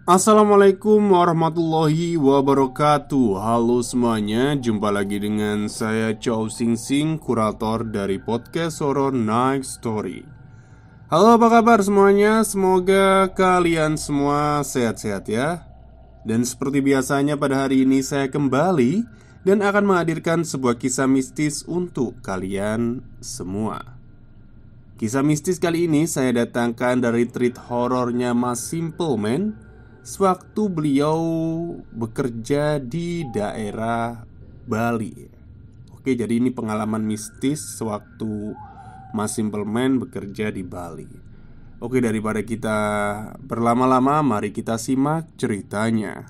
Assalamualaikum warahmatullahi wabarakatuh. Halo semuanya, jumpa lagi dengan saya Chow Sing Sing, kurator dari podcast horror Night Story. Halo, apa kabar semuanya? Semoga kalian semua sehat-sehat ya. Dan seperti biasanya pada hari ini saya kembali dan akan menghadirkan sebuah kisah mistis untuk kalian semua. Kisah mistis kali ini saya datangkan dari treat horornya Mas Simple Man sewaktu beliau bekerja di daerah Bali. Oke, jadi ini pengalaman mistis sewaktu Mas Simple Man bekerja di Bali. Oke, daripada kita berlama-lama, mari kita simak ceritanya.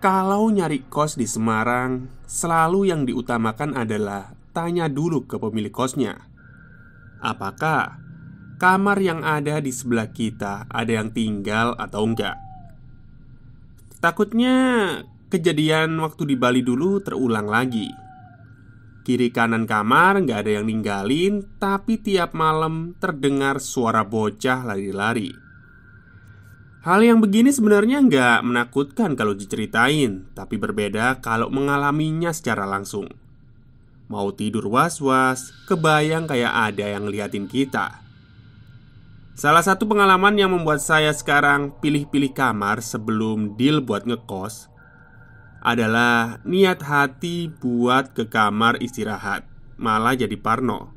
Kalau nyari kos di Semarang, selalu yang diutamakan adalah tanya dulu ke pemilik kosnya, apakah kamar yang ada di sebelah kita ada yang tinggal atau enggak. Takutnya kejadian waktu di Bali dulu terulang lagi. Kiri kanan kamar nggak ada yang ninggalin, tapi tiap malam terdengar suara bocah lari-lari. Hal yang begini sebenarnya nggak menakutkan kalau diceritain, tapi berbeda kalau mengalaminya secara langsung. Mau tidur was-was, kebayang kayak ada yang ngeliatin kita. Salah satu pengalaman yang membuat saya sekarang pilih-pilih kamar sebelum deal buat ngekos adalah niat hati buat ke kamar istirahat, malah jadi parno.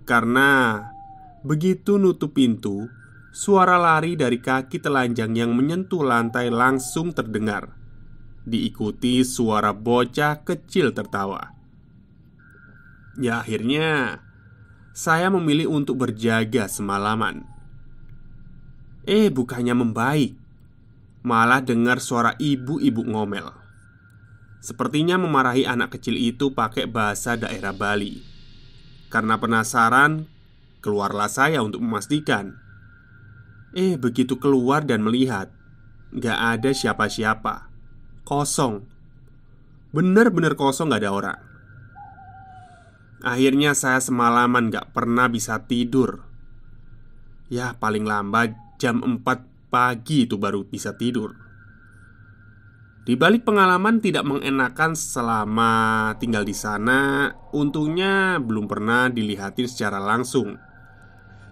Karena begitu nutup pintu, suara lari dari kaki telanjang yang menyentuh lantai langsung terdengar, diikuti suara bocah kecil tertawa. Ya akhirnya saya memilih untuk berjaga semalaman. Bukannya membaik, malah dengar suara ibu-ibu ngomel. Sepertinya memarahi anak kecil itu pakai bahasa daerah Bali. Karena penasaran, keluarlah saya untuk memastikan. Begitu keluar dan melihat, gak ada siapa-siapa. Kosong. Bener-bener kosong, gak ada orang. Akhirnya saya semalaman gak pernah bisa tidur. Ya paling lambat jam 4 pagi itu baru bisa tidur. Di balik pengalaman tidak mengenakan selama tinggal di sana, untungnya belum pernah dilihatin secara langsung.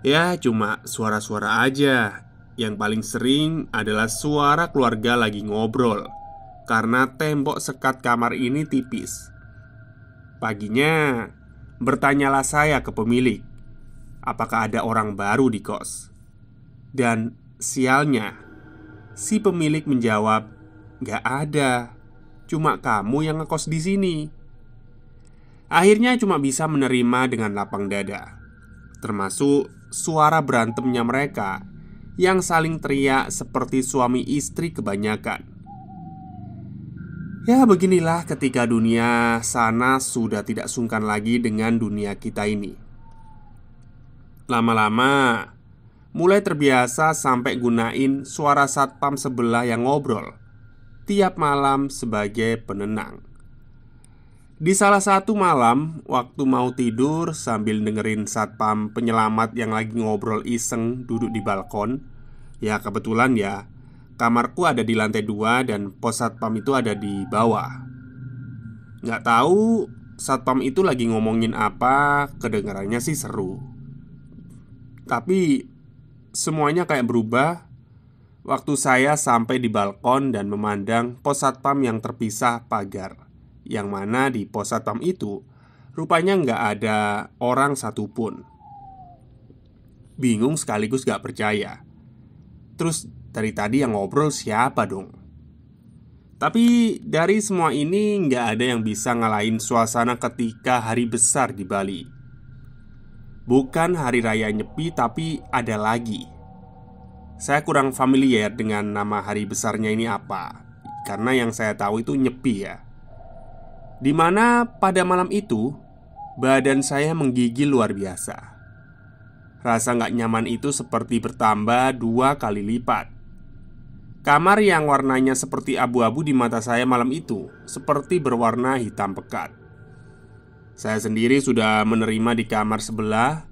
Ya cuma suara-suara aja. Yang paling sering adalah suara keluarga lagi ngobrol, karena tembok sekat kamar ini tipis. Paginya bertanyalah saya ke pemilik, apakah ada orang baru di kos. Dan sialnya, si pemilik menjawab, "Gak ada, cuma kamu yang ngekos di sini." Akhirnya cuma bisa menerima dengan lapang dada. Termasuk suara berantemnya mereka yang saling teriak seperti suami istri kebanyakan. Ya beginilah ketika dunia sana sudah tidak sungkan lagi dengan dunia kita ini. Lama-lama mulai terbiasa sampai gunain suara satpam sebelah yang ngobrol tiap malam sebagai penenang. Di salah satu malam, waktu mau tidur sambil dengerin satpam penyelamat yang lagi ngobrol iseng duduk di balkon. Ya kebetulan ya, kamarku ada di lantai 2 dan pos satpam itu ada di bawah. Nggak tahu satpam itu lagi ngomongin apa, kedengarannya sih seru. Tapi semuanya kayak berubah waktu saya sampai di balkon dan memandang pos satpam yang terpisah pagar, yang mana di pos satpam itu rupanya nggak ada orang satupun. Bingung sekaligus gak percaya. Terus dari tadi yang ngobrol siapa dong? Tapi dari semua ini nggak ada yang bisa ngalahin suasana ketika hari besar di Bali. Bukan hari raya Nyepi, tapi ada lagi. Saya kurang familiar dengan nama hari besarnya ini apa, karena yang saya tahu itu Nyepi ya. Dimana pada malam itu badan saya menggigil luar biasa. Rasa gak nyaman itu seperti bertambah 2 kali lipat. Kamar yang warnanya seperti abu-abu di mata saya malam itu seperti berwarna hitam pekat. Saya sendiri sudah menerima di kamar sebelah,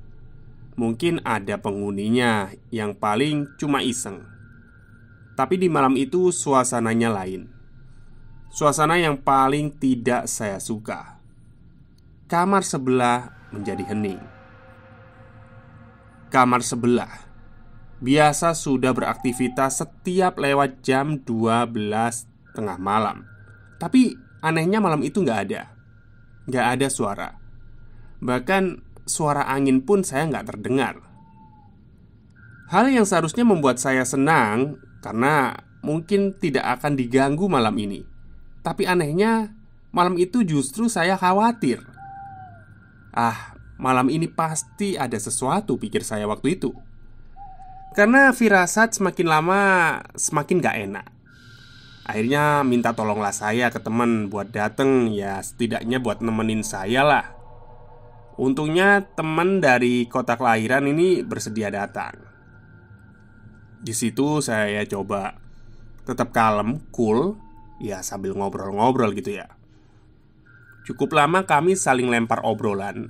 mungkin ada penghuninya yang paling cuma iseng. Tapi di malam itu suasananya lain. Suasana yang paling tidak saya suka. Kamar sebelah menjadi hening. Kamar sebelah biasa sudah beraktivitas setiap lewat jam 12 tengah malam. Tapi anehnya malam itu nggak ada. Nggak ada suara. Bahkan suara angin pun saya nggak terdengar. Hal yang seharusnya membuat saya senang karena mungkin tidak akan diganggu malam ini. Tapi anehnya malam itu justru saya khawatir. Malam ini pasti ada sesuatu, pikir saya waktu itu. Karena firasat semakin lama semakin gak enak. Akhirnya minta tolonglah saya ke teman buat dateng, ya setidaknya buat nemenin saya lah. Untungnya teman dari kota kelahiran ini bersedia datang. Di situ saya coba tetap kalem, cool, ya sambil ngobrol-ngobrol gitu ya. Cukup lama kami saling lempar obrolan.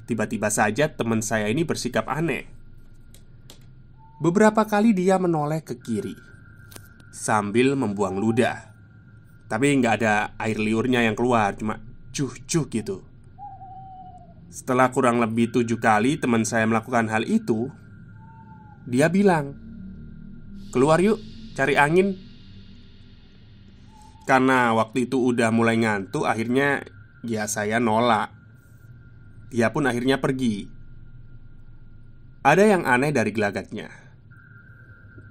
Tiba-tiba saja teman saya ini bersikap aneh. Beberapa kali dia menoleh ke kiri sambil membuang ludah. Tapi nggak ada air liurnya yang keluar, cuma juh-juh gitu. Setelah kurang lebih 7 kali teman saya melakukan hal itu, dia bilang, "Keluar yuk, cari angin." Karena waktu itu udah mulai ngantuk, akhirnya ya saya nolak. Dia pun akhirnya pergi. Ada yang aneh dari gelagatnya.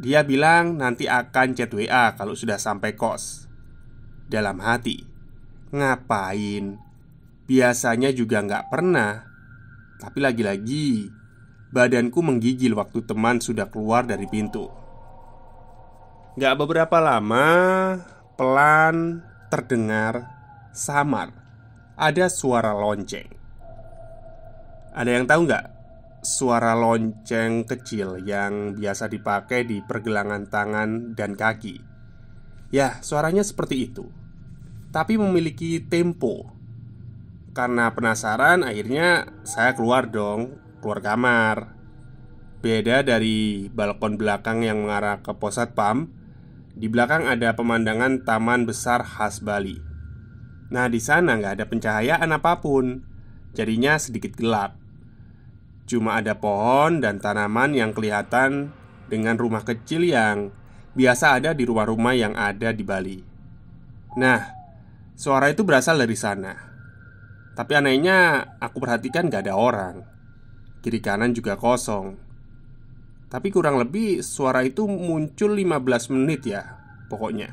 Dia bilang nanti akan chat WA kalau sudah sampai kos. Dalam hati, ngapain? Biasanya juga nggak pernah. Tapi lagi-lagi badanku menggigil waktu teman sudah keluar dari pintu. Nggak beberapa lama, pelan terdengar samar ada suara lonceng. Ada yang tahu nggak? Suara lonceng kecil yang biasa dipakai di pergelangan tangan dan kaki. Ya, suaranya seperti itu. Tapi memiliki tempo. Karena penasaran, akhirnya saya keluar dong, keluar kamar. Beda dari balkon belakang yang mengarah ke pos satpam, di belakang ada pemandangan taman besar khas Bali. Nah, di sana nggak ada pencahayaan apapun, jadinya sedikit gelap. Cuma ada pohon dan tanaman yang kelihatan dengan rumah kecil yang biasa ada di rumah-rumah yang ada di Bali. Nah, suara itu berasal dari sana. Tapi anehnya aku perhatikan gak ada orang. Kiri kanan juga kosong. Tapi kurang lebih suara itu muncul 15 menit ya, pokoknya.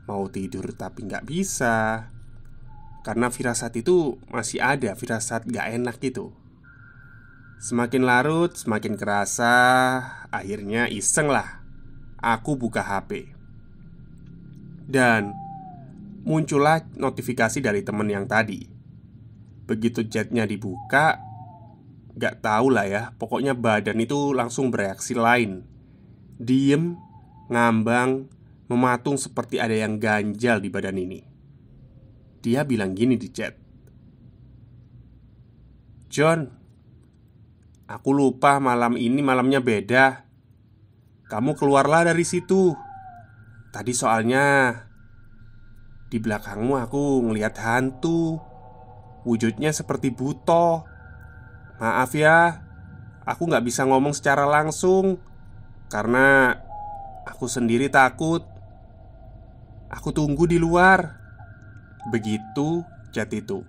Mau tidur tapi gak bisa. Karena firasat itu masih ada, firasat gak enak gitu. Semakin larut, semakin kerasa. Akhirnya iseng lah, aku buka HP. Dan muncullah notifikasi dari temen yang tadi. Begitu chatnya dibuka, gak tahu lah ya, pokoknya badan itu langsung bereaksi lain. Diem, ngambang, mematung seperti ada yang ganjal di badan ini. Dia bilang gini di chat, "John, aku lupa malam ini malamnya beda. Kamu keluarlah dari situ. Tadi soalnya di belakangmu aku ngelihat hantu. Wujudnya seperti buto. Maaf ya, aku gak bisa ngomong secara langsung karena aku sendiri takut. Aku tunggu di luar." Begitu chat itu.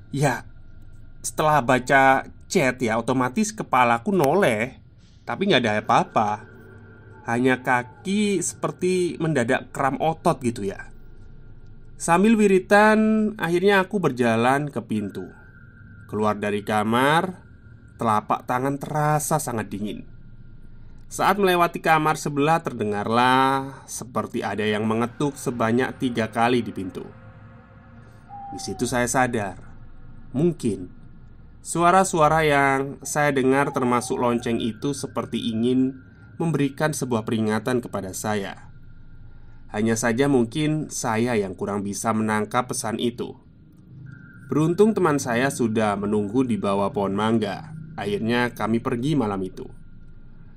Ya, setelah baca chat ya otomatis kepalaku noleh. Tapi gak ada apa-apa. Hanya kaki seperti mendadak kram otot gitu ya. Sambil wiritan, akhirnya aku berjalan ke pintu. Keluar dari kamar, telapak tangan terasa sangat dingin. Saat melewati kamar sebelah terdengarlah seperti ada yang mengetuk sebanyak 3 kali di pintu. Di situ saya sadar, mungkin suara-suara yang saya dengar termasuk lonceng itu seperti ingin memberikan sebuah peringatan kepada saya. Hanya saja mungkin saya yang kurang bisa menangkap pesan itu. Beruntung teman saya sudah menunggu di bawah pohon mangga. Akhirnya kami pergi malam itu.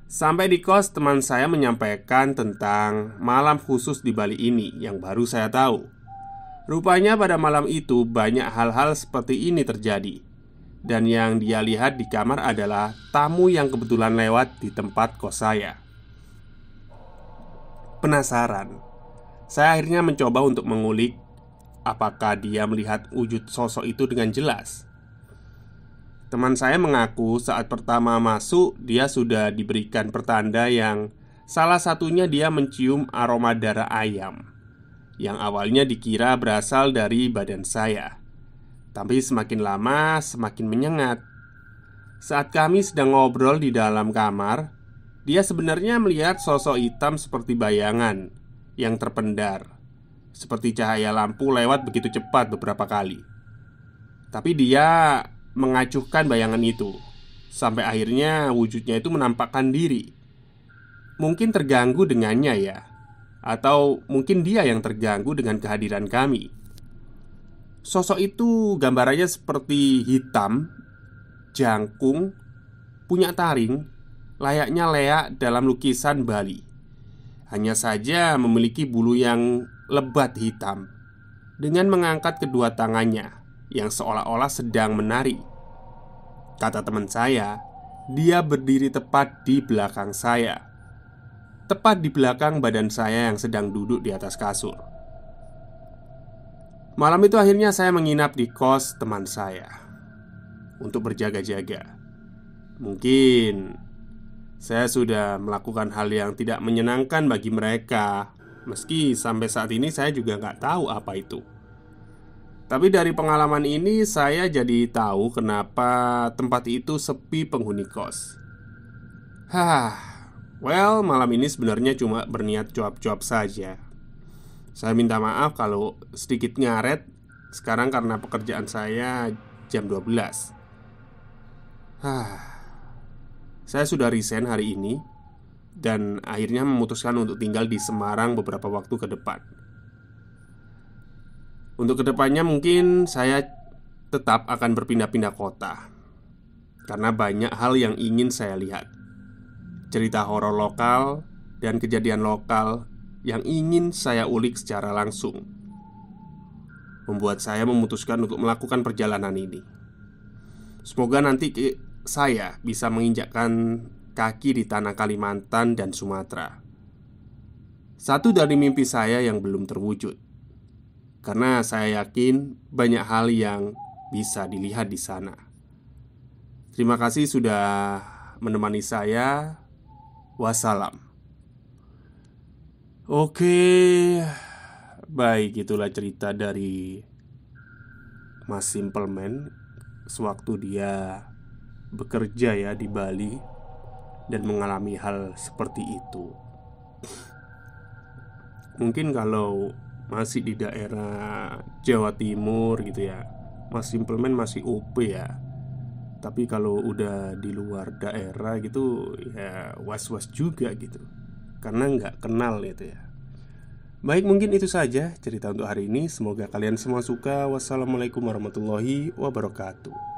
Sampai di kos, teman saya menyampaikan tentang malam khusus di Bali ini yang baru saya tahu. Rupanya pada malam itu banyak hal-hal seperti ini terjadi. Dan yang dia lihat di kamar adalah tamu yang kebetulan lewat di tempat kos saya. Penasaran, saya akhirnya mencoba untuk mengulik apakah dia melihat wujud sosok itu dengan jelas. Teman saya mengaku saat pertama masuk dia sudah diberikan pertanda yang salah satunya dia mencium aroma darah ayam yang awalnya dikira berasal dari badan saya. Tapi semakin lama semakin menyengat. Saat kami sedang ngobrol di dalam kamar, dia sebenarnya melihat sosok hitam seperti bayangan yang terpendar, seperti cahaya lampu lewat begitu cepat beberapa kali. Tapi dia mengacuhkan bayangan itu sampai akhirnya wujudnya itu menampakkan diri. Mungkin terganggu dengannya ya, atau mungkin dia yang terganggu dengan kehadiran kami. Sosok itu gambarannya seperti hitam, jangkung, punya taring, layaknya leak dalam lukisan Bali. Hanya saja memiliki bulu yang lebat hitam. Dengan mengangkat kedua tangannya yang seolah-olah sedang menari. Kata teman saya, dia berdiri tepat di belakang saya, tepat di belakang badan saya yang sedang duduk di atas kasur. Malam itu akhirnya saya menginap di kos teman saya untuk berjaga-jaga. Mungkin saya sudah melakukan hal yang tidak menyenangkan bagi mereka. Meski sampai saat ini saya juga nggak tahu apa itu. Tapi dari pengalaman ini saya jadi tahu kenapa tempat itu sepi penghuni kos. Well, malam ini sebenarnya cuma berniat cuap-cuap saja. Saya minta maaf kalau sedikit ngaret sekarang karena pekerjaan saya jam 12. Saya sudah resign hari ini dan akhirnya memutuskan untuk tinggal di Semarang beberapa waktu ke depan. Untuk kedepannya mungkin saya tetap akan berpindah-pindah kota karena banyak hal yang ingin saya lihat. Cerita horor lokal dan kejadian lokal yang ingin saya ulik secara langsung membuat saya memutuskan untuk melakukan perjalanan ini. Semoga nanti saya bisa menginjakkan kaki di tanah Kalimantan dan Sumatera. Satu dari mimpi saya yang belum terwujud, karena saya yakin banyak hal yang bisa dilihat di sana. Terima kasih sudah menemani saya. Wassalam. Oke, baik, itulah cerita dari Mas Simpleman sewaktu dia bekerja ya di Bali dan mengalami hal seperti itu. Mungkin kalau masih di daerah Jawa Timur gitu ya, Mas Simpleman masih OP ya. Tapi kalau udah di luar daerah gitu ya was-was juga gitu, karena nggak kenal gitu ya. Baik, mungkin itu saja cerita untuk hari ini. Semoga kalian semua suka. Wassalamualaikum warahmatullahi wabarakatuh.